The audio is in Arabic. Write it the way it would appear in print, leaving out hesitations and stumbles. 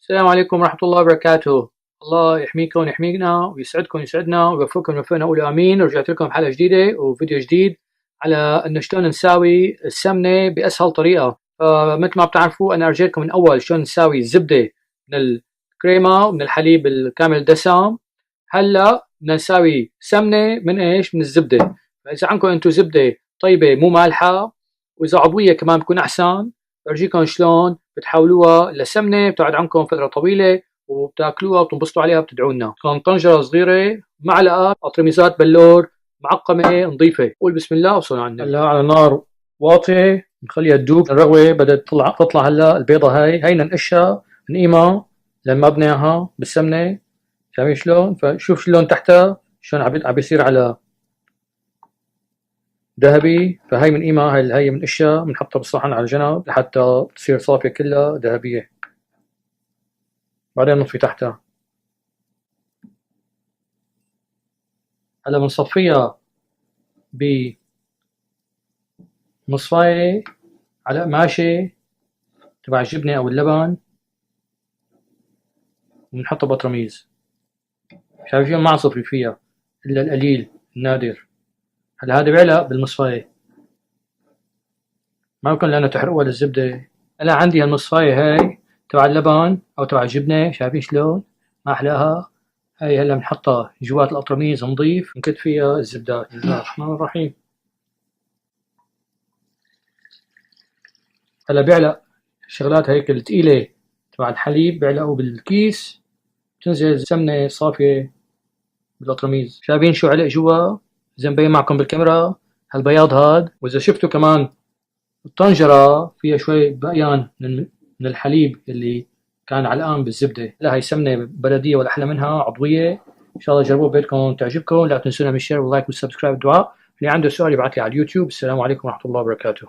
السلام عليكم ورحمة الله وبركاته. الله يحميكم ويحمينا ويسعدكم ويسعدنا ويوفقكم ويوفقنا، قولوا آمين. رجعت لكم بحلقة جديدة وفيديو جديد على إنه شلون نساوي السمنة بأسهل طريقة. فمثل ما بتعرفوا أنا رجعتكم من أول شلون نساوي الزبدة من الكريمة ومن الحليب الكامل الدسم. هلا بدنا نساوي سمنة من إيش؟ من الزبدة. فإذا عندكم أنتم زبدة طيبة مو مالحة وإذا عضوية كمان بكون أحسن. برجيكم شلون بتحولوها لسمنة بتقعد عندكم فترة طويلة وبتاكلوها وبتنبسطوا عليها وبتدعونا. كان طنجرة صغيرة، معلقة قطرميزات بلور معقمة نظيفة. قول بسم الله وصل على النبي. هلا على نار واطية نخليها تذوب. الرغوة بدأت تطلع هلا البيضة هاي ننقشها نقيمها لما بدناها بالسمنة. شايفين شلون؟ فشوف شلون تحتها شلون عم بيصير على ذهبي. فهي من قيمة هي من اشياء بنحطها بالصحن على جنب لحتى تصير صافية كلها ذهبية. بعدين نطفي تحتها. هلا بنصفيها بمصفاية على قماشة تبع الجبنة أو اللبن وبنحطها بطرميز. شايفين ما عصفي فيها إلا القليل النادر. هلا هذا بيعلق بالمصفاية ما بكون لأنه تحرقوها للزبدة. هلا عندي هالمصفاية هاي تبع اللبن أو تبع الجبنة. شايفين شلون ما أحلاها. هاي هلا بنحطها جوات القطرميز نضيف نكت فيها الزبدات. بسم الله الرحمن الرحيم. هلا بيعلق الشغلات هيك الثقيلة تبع الحليب بيعلقوا بالكيس. بتنزل السمنة صافية بالقطرميز. شايفين شو علق جوا؟ إذا مبين معكم بالكاميرا هالبياض هاد. وإذا شفتوا كمان الطنجرة فيها شوي بقيان من الحليب اللي كان علقان بالزبدة. لا هي سمنة بلدية ولا أحلى منها عضوية. إن شاء الله جربوها ببيتكم تعجبكم. لا تنسونا من الشير واللايك والسبسكرايب والدعاء. اللي عنده سؤال يبعث لي على اليوتيوب. السلام عليكم ورحمة الله وبركاته.